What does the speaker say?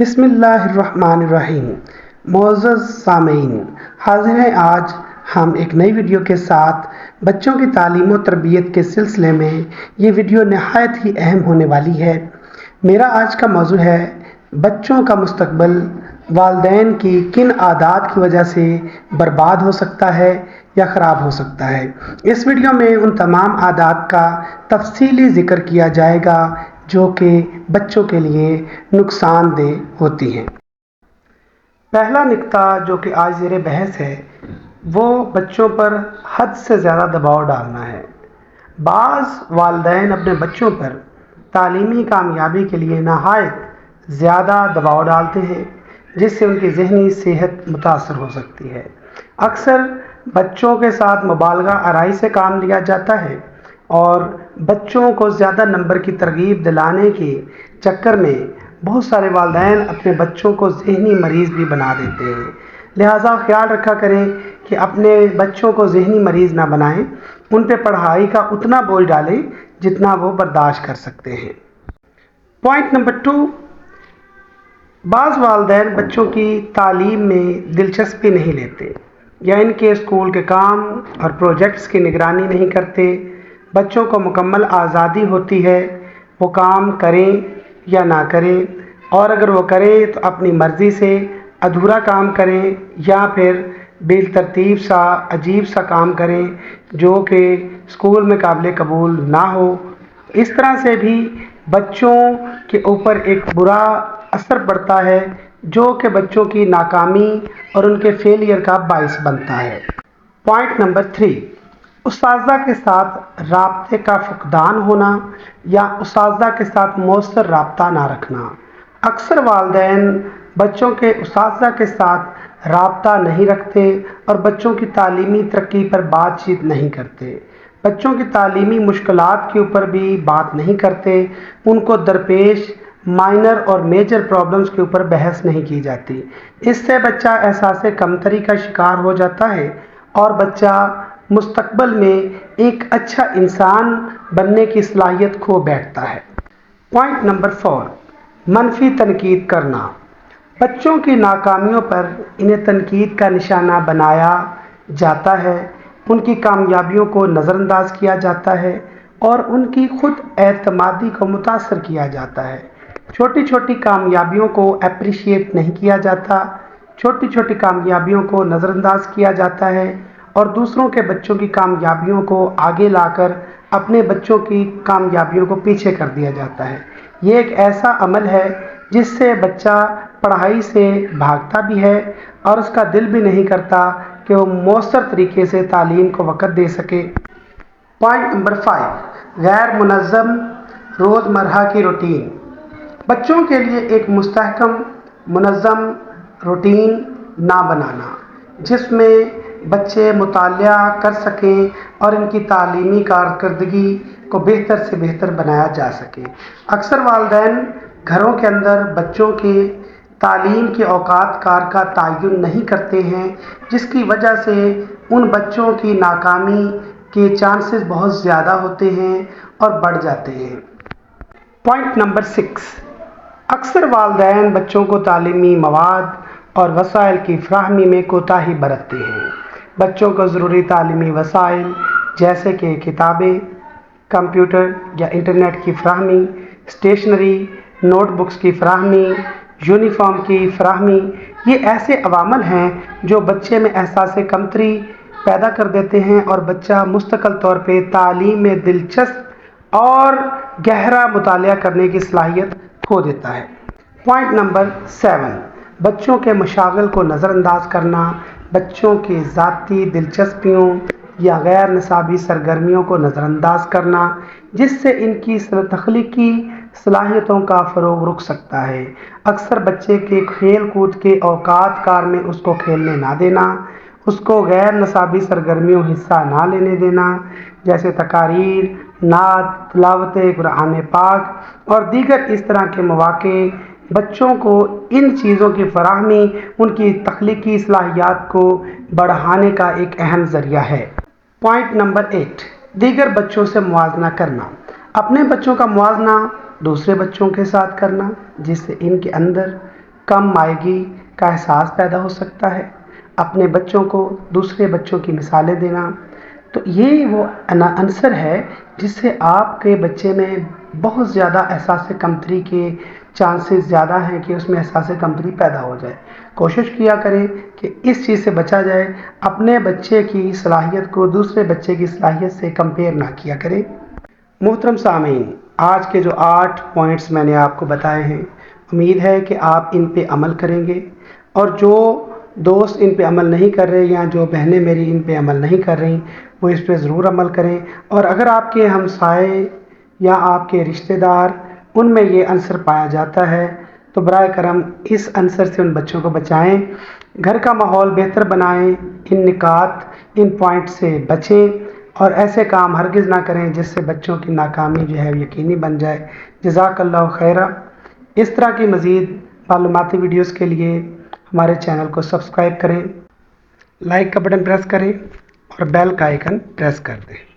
بسم اللہ الرحمن الرحیم۔ معزز سامعین، حاضر ہیں آج ہم ایک نئی ویڈیو کے ساتھ بچوں کی تعلیم و تربیت کے سلسلے میں۔ یہ ویڈیو نہایت ہی اہم ہونے والی ہے۔ میرا آج کا موضوع ہے بچوں کا مستقبل والدین کی کن عادات کی وجہ سے برباد ہو سکتا ہے یا خراب ہو سکتا ہے۔ اس ویڈیو میں ان تمام عادات کا تفصیلی ذکر کیا جائے گا جو کہ بچوں کے لیے نقصان دہ ہوتی ہیں۔ پہلا نکتہ جو کہ آج زیر بحث ہے وہ بچوں پر حد سے زیادہ دباؤ ڈالنا ہے۔ بعض والدین اپنے بچوں پر تعلیمی کامیابی کے لیے نہایت زیادہ دباؤ ڈالتے ہیں جس سے ان کی ذہنی صحت متاثر ہو سکتی ہے۔ اکثر بچوں کے ساتھ مبالغہ آرائی سے کام لیا جاتا ہے اور بچوں کو زیادہ نمبر کی ترغیب دلانے کے چکر میں بہت سارے والدین اپنے بچوں کو ذہنی مریض بھی بنا دیتے ہیں۔ لہٰذا خیال رکھا کریں کہ اپنے بچوں کو ذہنی مریض نہ بنائیں، ان پہ پڑھائی کا اتنا بوجھ ڈالیں جتنا وہ برداشت کر سکتے ہیں۔ پوائنٹ نمبر 2، بعض والدین بچوں کی تعلیم میں دلچسپی نہیں لیتے یا ان کے اسکول کے کام اور پروجیکٹس کی نگرانی نہیں کرتے۔ بچوں کو مکمل آزادی ہوتی ہے، وہ کام کریں یا نہ کریں، اور اگر وہ کریں تو اپنی مرضی سے ادھورا کام کریں یا پھر بے ترتیب سا عجیب سا کام کریں جو کہ اسکول میں قابل قبول نہ ہو۔ اس طرح سے بھی بچوں کے اوپر ایک برا اثر پڑتا ہے جو کہ بچوں کی ناکامی اور ان کے فیلئر کا باعث بنتا ہے۔ پوائنٹ نمبر 3، اساتذہ کے ساتھ رابطے کا فقدان ہونا یا اساتذہ کے ساتھ مؤثر رابطہ نہ رکھنا۔ اکثر والدین بچوں کے اساتذہ کے ساتھ رابطہ نہیں رکھتے اور بچوں کی تعلیمی ترقی پر بات چیت نہیں کرتے۔ بچوں کی تعلیمی مشکلات کے اوپر بھی بات نہیں کرتے، ان کو درپیش مائنر اور میجر پرابلمز کے اوپر بحث نہیں کی جاتی۔ اس سے بچہ احساس کمتری کا شکار ہو جاتا ہے اور بچہ مستقبل میں ایک اچھا انسان بننے کی صلاحیت کھو بیٹھتا ہے۔ پوائنٹ نمبر 4، منفی تنقید کرنا۔ بچوں کی ناکامیوں پر انہیں تنقید کا نشانہ بنایا جاتا ہے، ان کی کامیابیوں کو نظر انداز کیا جاتا ہے اور ان کی خود اعتمادی کو متاثر کیا جاتا ہے۔ چھوٹی چھوٹی کامیابیوں کو اپریشیٹ نہیں کیا جاتا، چھوٹی چھوٹی کامیابیوں کو نظر انداز کیا جاتا ہے اور دوسروں کے بچوں کی کامیابیوں کو آگے لا کر اپنے بچوں کی کامیابیوں کو پیچھے کر دیا جاتا ہے۔ یہ ایک ایسا عمل ہے جس سے بچہ پڑھائی سے بھاگتا بھی ہے اور اس کا دل بھی نہیں کرتا کہ وہ مؤثر طریقے سے تعلیم کو وقت دے سکے۔ پوائنٹ نمبر 5، غیر منظم روزمرہ کی روٹین۔ بچوں کے لیے ایک مستحکم منظم روٹین نہ بنانا جس میں بچے مطالعہ کر سکیں اور ان کی تعلیمی کارکردگی کو بہتر سے بہتر بنایا جا سکے۔ اکثر والدین گھروں کے اندر بچوں کے تعلیم کے اوقات کار کا تعین نہیں کرتے ہیں جس کی وجہ سے ان بچوں کی ناکامی کے چانسز بہت زیادہ ہوتے ہیں اور بڑھ جاتے ہیں۔ پوائنٹ نمبر 6، اکثر والدین بچوں کو تعلیمی مواد اور وسائل کی فراہمی میں کوتاہی برتتے ہیں۔ بچوں کو ضروری تعلیمی وسائل جیسے کہ کتابیں، کمپیوٹر یا انٹرنیٹ کی فراہمی، اسٹیشنری، نوٹ بکس کی فراہمی، یونیفارم کی فراہمی، یہ ایسے عوامل ہیں جو بچے میں احساس کمتری پیدا کر دیتے ہیں اور بچہ مستقل طور پہ تعلیم میں دلچسپ اور گہرا مطالعہ کرنے کی صلاحیت کھو دیتا ہے۔ پوائنٹ نمبر 7، بچوں کے مشاغل کو نظر انداز کرنا۔ بچوں کی ذاتی دلچسپیوں یا غیر نصابی سرگرمیوں کو نظر انداز کرنا جس سے ان کی تخلیقی صلاحیتوں کا فروغ رک سکتا ہے۔ اکثر بچے کے کھیل کود کے اوقات کار میں اس کو کھیلنے نہ دینا، اس کو غیر نصابی سرگرمیوں حصہ نہ لینے دینا جیسے تقاریر، نعت، تلاوت قرآن پاک اور دیگر اس طرح کے مواقع بچوں کو ان چیزوں کی فراہمی ان کی تخلیقی صلاحیات کو بڑھانے کا ایک اہم ذریعہ ہے۔ پوائنٹ نمبر 8، دیگر بچوں سے موازنہ کرنا۔ اپنے بچوں کا موازنہ دوسرے بچوں کے ساتھ کرنا جس سے ان کے اندر کم مائگی کا احساس پیدا ہو سکتا ہے، اپنے بچوں کو دوسرے بچوں کی مثالیں دینا۔ تو یہ وہ عنصر ہے جس سے آپ کے بچے میں بہت زیادہ احساس کمتری کے چانسز زیادہ ہیں کہ اس میں احساس کمتری پیدا ہو جائے۔ کوشش کیا کریں کہ اس چیز سے بچا جائے، اپنے بچے کی صلاحیت کو دوسرے بچے کی صلاحیت سے کمپیئر نہ کیا کریں۔ محترم سامعین، آج کے جو 8 پوائنٹس میں نے آپ کو بتائے ہیں، امید ہے کہ آپ ان پہ عمل کریں گے، اور جو دوست ان پہ عمل نہیں کر رہے یا جو بہنیں میری ان پہ عمل نہیں کر رہی وہ اس پہ ضرور عمل کریں۔ اور اگر آپ کے ہمسائے یا آپ کے رشتہ دار ان میں یہ عنصر پایا جاتا ہے تو برائے کرم اس عنصر سے ان بچوں کو بچائیں، گھر کا ماحول بہتر بنائیں، ان نکات ان پوائنٹ سے بچیں اور ایسے کام ہرگز نہ کریں جس سے بچوں کی ناکامی جو ہے یقینی بن جائے۔ جزاک اللہ خیرہ۔ اس طرح کی مزید معلوماتی ویڈیوز کے لیے ہمارے چینل کو سبسکرائب کریں، لائک کا بٹن پریس کریں اور بیل کا آئیکن پریس کر دیں۔